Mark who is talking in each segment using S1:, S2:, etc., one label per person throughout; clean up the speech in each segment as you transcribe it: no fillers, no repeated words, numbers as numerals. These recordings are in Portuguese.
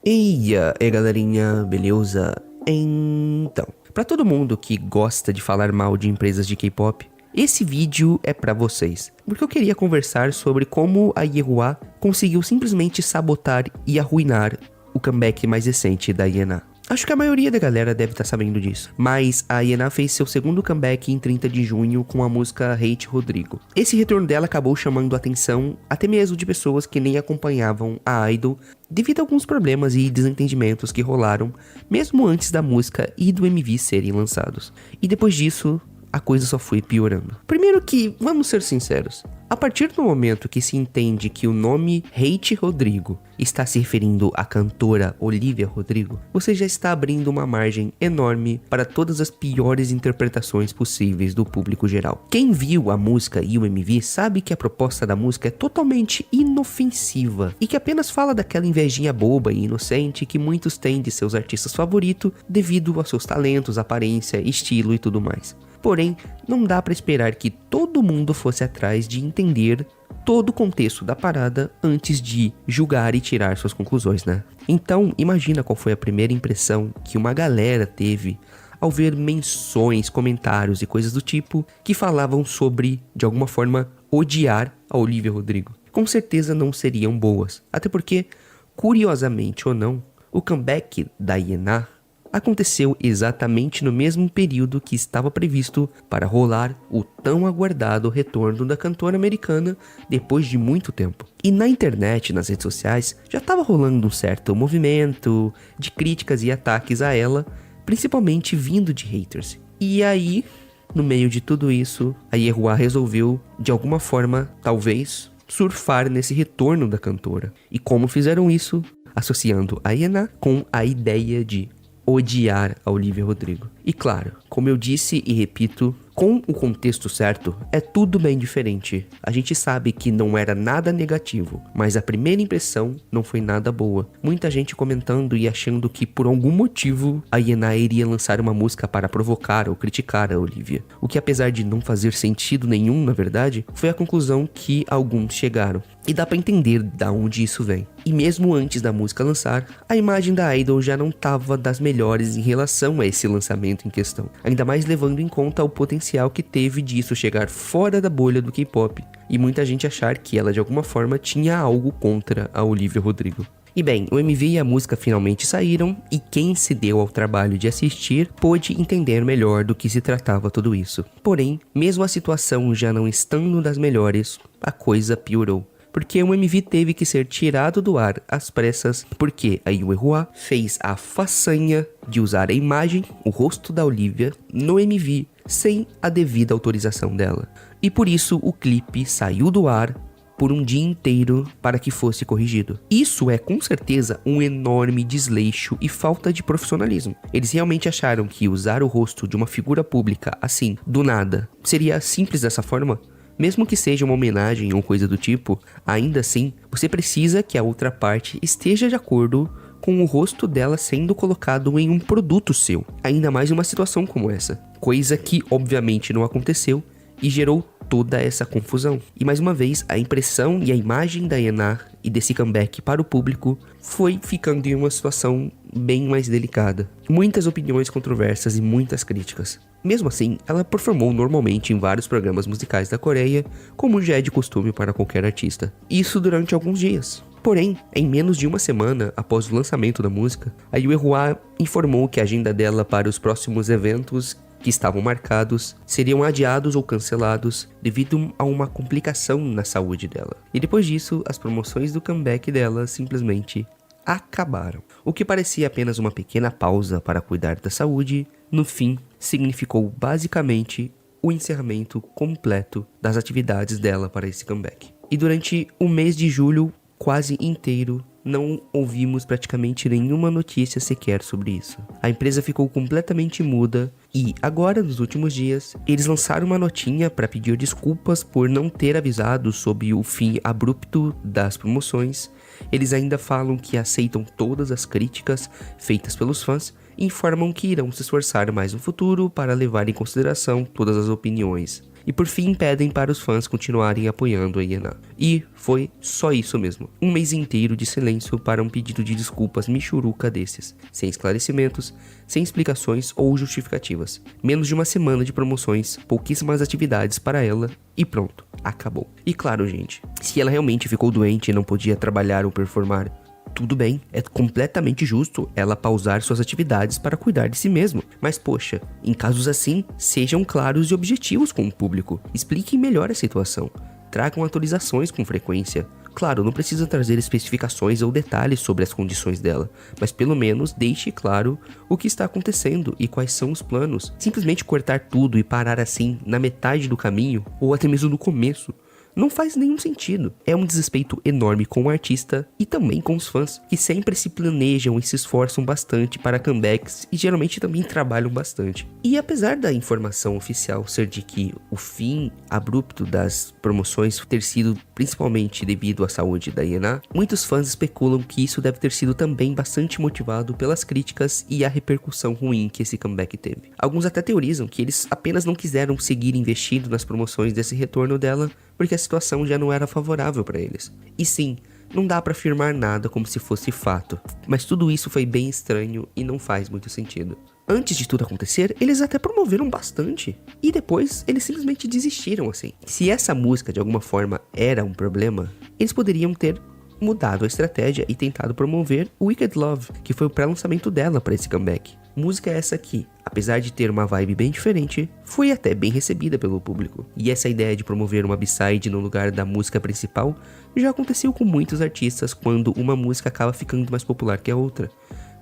S1: Eia, galerinha, beleza? Então, pra todo mundo que gosta de falar mal de empresas de K-pop, esse vídeo é pra vocês, porque eu queria conversar sobre como a IEHUA conseguiu simplesmente sabotar e arruinar o comeback mais recente da INA. Acho que a maioria da galera deve estar sabendo disso, mas a INA fez seu segundo comeback em 30 de junho com a música Hate Rodrigo. Esse retorno dela acabou chamando a atenção até mesmo de pessoas que nem acompanhavam a idol devido a alguns problemas e desentendimentos que rolaram mesmo antes da música e do MV serem lançados. E depois disso, a coisa só foi piorando. Primeiro que, vamos ser sinceros, a partir do momento que se entende que o nome Hate Rodrigo está se referindo à cantora Olivia Rodrigo, você já está abrindo uma margem enorme para todas as piores interpretações possíveis do público geral. Quem viu a música e o MV sabe que a proposta da música é totalmente inofensiva e que apenas fala daquela invejinha boba e inocente que muitos têm de seus artistas favoritos devido aos seus talentos, aparência, estilo e tudo mais. Porém, não dá pra esperar que todo mundo fosse atrás de entender todo o contexto da parada antes de julgar e tirar suas conclusões, né? Então, imagina qual foi a primeira impressão que uma galera teve ao ver menções, comentários e coisas do tipo que falavam sobre, de alguma forma, odiar a Olivia Rodrigo. Com certeza não seriam boas, até porque, curiosamente ou não, o comeback da INA aconteceu exatamente no mesmo período que estava previsto para rolar o tão aguardado retorno da cantora americana depois de muito tempo. E na internet, nas redes sociais, já estava rolando um certo movimento de críticas e ataques a ela, principalmente vindo de haters. E aí, no meio de tudo isso, a IEHUA resolveu, de alguma forma, talvez, surfar nesse retorno da cantora. E como fizeram isso? Associando a INA com a ideia de odiar a Olivia Rodrigo. E claro, como eu disse e repito, com o contexto certo, é tudo bem diferente. A gente sabe que não era nada negativo, mas a primeira impressão não foi nada boa. Muita gente comentando e achando que por algum motivo a INA iria lançar uma música para provocar ou criticar a Olivia. O que, apesar de não fazer sentido nenhum, na verdade, foi a conclusão que alguns chegaram. E dá pra entender da onde isso vem. E mesmo antes da música lançar, a imagem da idol já não tava das melhores em relação a esse lançamento em questão. Ainda mais levando em conta o potencial que teve disso chegar fora da bolha do K-pop. E muita gente achar que ela de alguma forma tinha algo contra a Olivia Rodrigo. E bem, o MV e a música finalmente saíram, e quem se deu ao trabalho de assistir pôde entender melhor do que se tratava tudo isso. Porém, mesmo a situação já não estando das melhores, a coisa piorou. Porque o MV teve que ser tirado do ar às pressas, porque a IEHUA fez a façanha de usar a imagem, o rosto da Olivia, no MV, sem a devida autorização dela. E por isso o clipe saiu do ar por um dia inteiro para que fosse corrigido. Isso é com certeza um enorme desleixo e falta de profissionalismo. Eles realmente acharam que usar o rosto de uma figura pública assim, do nada, seria simples dessa forma? Mesmo que seja uma homenagem ou coisa do tipo, ainda assim, você precisa que a outra parte esteja de acordo com o rosto dela sendo colocado em um produto seu. Ainda mais em uma situação como essa. Coisa que obviamente não aconteceu e gerou toda essa confusão. E mais uma vez, a impressão e a imagem da INA e desse comeback para o público foi ficando em uma situação bem mais delicada. Muitas opiniões controversas e muitas críticas. Mesmo assim, ela performou normalmente em vários programas musicais da Coreia, como já é de costume para qualquer artista. Isso durante alguns dias. Porém, em menos de uma semana após o lançamento da música, a IEHUA informou que a agenda dela para os próximos eventos que estavam marcados seriam adiados ou cancelados devido a uma complicação na saúde dela. E depois disso, as promoções do comeback dela simplesmente acabaram. O que parecia apenas uma pequena pausa para cuidar da saúde, no fim, significou basicamente o encerramento completo das atividades dela para esse comeback. E durante o mês de julho quase inteiro, não ouvimos praticamente nenhuma notícia sequer sobre isso. A empresa ficou completamente muda e agora, nos últimos dias, eles lançaram uma notinha para pedir desculpas por não ter avisado sobre o fim abrupto das promoções. Eles ainda falam que aceitam todas as críticas feitas pelos fãs e informam que irão se esforçar mais no futuro para levar em consideração todas as opiniões. e por fim pedem para os fãs continuarem apoiando a INA. E foi só isso mesmo. Um mês inteiro de silêncio para um pedido de desculpas michuruca desses, sem esclarecimentos, sem explicações ou justificativas. Menos de uma semana de promoções, pouquíssimas atividades para ela e pronto, acabou. E claro, gente, se ela realmente ficou doente e não podia trabalhar ou performar, tudo bem, é completamente justo ela pausar suas atividades para cuidar de si mesma. Mas poxa, em casos assim, sejam claros e objetivos com o público. Expliquem melhor a situação. Tragam atualizações com frequência. Claro, não precisa trazer especificações ou detalhes sobre as condições dela, mas pelo menos deixe claro o que está acontecendo e quais são os planos. Simplesmente cortar tudo e parar assim na metade do caminho, ou até mesmo no começo, não faz nenhum sentido. É um desrespeito enorme com o artista e também com os fãs, que sempre se planejam e se esforçam bastante para comebacks e geralmente também trabalham bastante. E apesar da informação oficial ser de que o fim abrupto das promoções ter sido principalmente devido à saúde da INA, muitos fãs especulam que isso deve ter sido também bastante motivado pelas críticas e a repercussão ruim que esse comeback teve. Alguns até teorizam que eles apenas não quiseram seguir investindo nas promoções desse retorno dela, porque a situação já não era favorável para eles. E sim, não dá para afirmar nada como se fosse fato, mas tudo isso foi bem estranho e não faz muito sentido. Antes de tudo acontecer, eles até promoveram bastante, e depois eles simplesmente desistiram assim. Se essa música de alguma forma era um problema, eles poderiam ter mudado a estratégia e tentado promover Wicked Love, que foi o pré-lançamento dela para esse comeback. Música essa aqui, apesar de ter uma vibe bem diferente, foi até bem recebida pelo público. E essa ideia de promover uma B-side no lugar da música principal já aconteceu com muitos artistas quando uma música acaba ficando mais popular que a outra.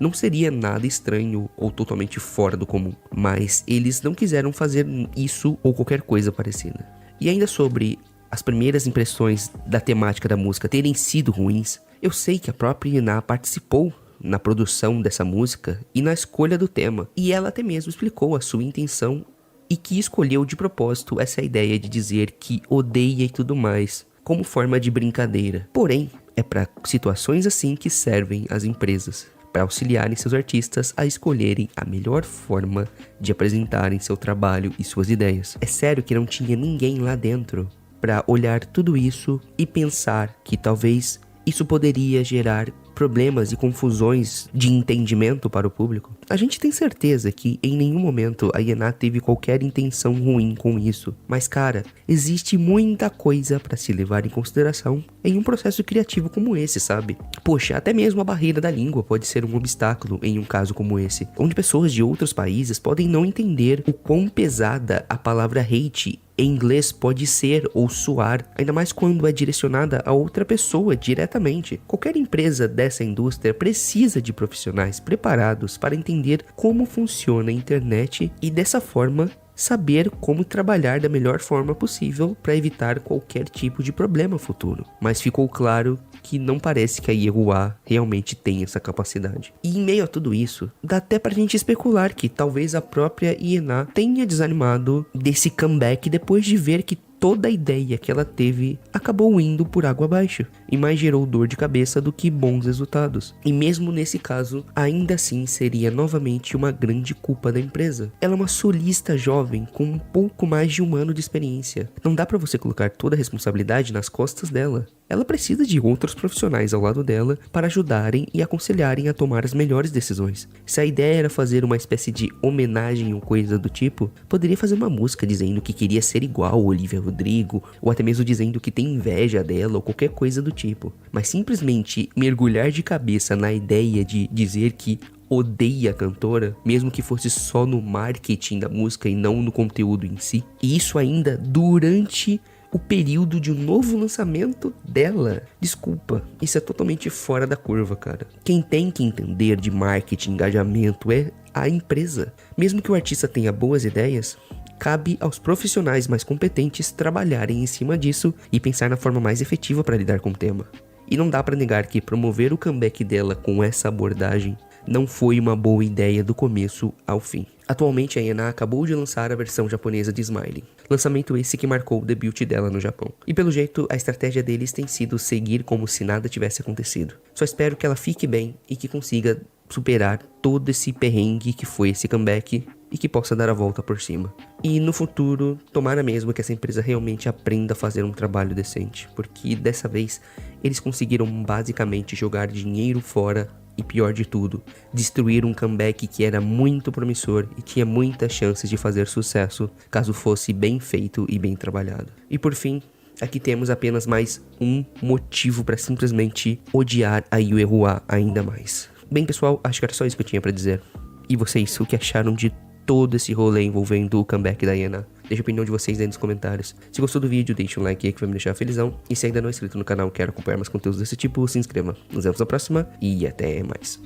S1: Não seria nada estranho ou totalmente fora do comum, mas eles não quiseram fazer isso ou qualquer coisa parecida. E ainda sobre as primeiras impressões da temática da música terem sido ruins, eu sei que a própria Iná participou na produção dessa música e na escolha do tema, e ela até mesmo explicou a sua intenção e que escolheu de propósito essa ideia de dizer que odeia e tudo mais, como forma de brincadeira. Porém, é para situações assim que servem as empresas, para auxiliarem seus artistas a escolherem a melhor forma de apresentarem seu trabalho e suas ideias. É sério que não tinha ninguém lá dentro para olhar tudo isso e pensar que talvez isso poderia gerar problemas e confusões de entendimento para o público? A gente tem certeza que em nenhum momento a INA teve qualquer intenção ruim com isso, mas cara, existe muita coisa para se levar em consideração em um processo criativo como esse, sabe? Poxa, até mesmo a barreira da língua pode ser um obstáculo em um caso como esse, onde pessoas de outros países podem não entender o quão pesada a palavra hate em inglês pode ser ou soar, ainda mais quando é direcionada a outra pessoa diretamente. Qualquer empresa dessa indústria precisa de profissionais preparados para entender como funciona a internet e dessa forma saber como trabalhar da melhor forma possível para evitar qualquer tipo de problema futuro. Mas ficou claro que não parece que a Yehua realmente tem essa capacidade. E em meio a tudo isso, dá até pra gente especular que talvez a própria INA tenha desanimado desse comeback depois de ver que toda a ideia que ela teve acabou indo por água abaixo e mais gerou dor de cabeça do que bons resultados. E mesmo nesse caso, ainda assim seria novamente uma grande culpa da empresa. Ela é uma solista jovem com um pouco mais de um ano de experiência. Não dá pra você colocar toda a responsabilidade nas costas dela. Ela precisa de outros profissionais ao lado dela para ajudarem e aconselharem a tomar as melhores decisões. Se a ideia era fazer uma espécie de homenagem ou coisa do tipo, poderia fazer uma música dizendo que queria ser igual a Olivia Rodrigo, ou até mesmo dizendo que tem inveja dela ou qualquer coisa do tipo. Mas simplesmente mergulhar de cabeça na ideia de dizer que odeia a cantora, mesmo que fosse só no marketing da música e não no conteúdo em si, e isso ainda durante o período de um novo lançamento dela. Desculpa, isso é totalmente fora da curva, cara. Quem tem que entender de marketing, engajamento é a empresa. Mesmo que o artista tenha boas ideias, cabe aos profissionais mais competentes trabalharem em cima disso e pensar na forma mais efetiva para lidar com o tema. E não dá pra negar que promover o comeback dela com essa abordagem não foi uma boa ideia do começo ao fim. Atualmente a INA acabou de lançar a versão japonesa de Smiling, lançamento esse que marcou o debut dela no Japão. E pelo jeito, a estratégia deles tem sido seguir como se nada tivesse acontecido. Só espero que ela fique bem e que consiga superar todo esse perrengue que foi esse comeback e que possa dar a volta por cima. E no futuro, tomara mesmo que essa empresa realmente aprenda a fazer um trabalho decente, porque dessa vez eles conseguiram basicamente jogar dinheiro fora e, pior de tudo, destruir um comeback que era muito promissor e tinha muitas chances de fazer sucesso caso fosse bem feito e bem trabalhado. E por fim, aqui temos apenas mais um motivo para simplesmente odiar a Yuehua ainda mais. Bem, pessoal, acho que era só isso que eu tinha para dizer. E vocês, o que acharam de todo esse rolê envolvendo o comeback da Yana? Deixa a opinião de vocês aí nos comentários. Se gostou do vídeo, deixa um like aí que vai me deixar felizão. E se ainda não é inscrito no canal e quer acompanhar mais conteúdos desse tipo, se inscreva. Nos vemos na próxima e até mais.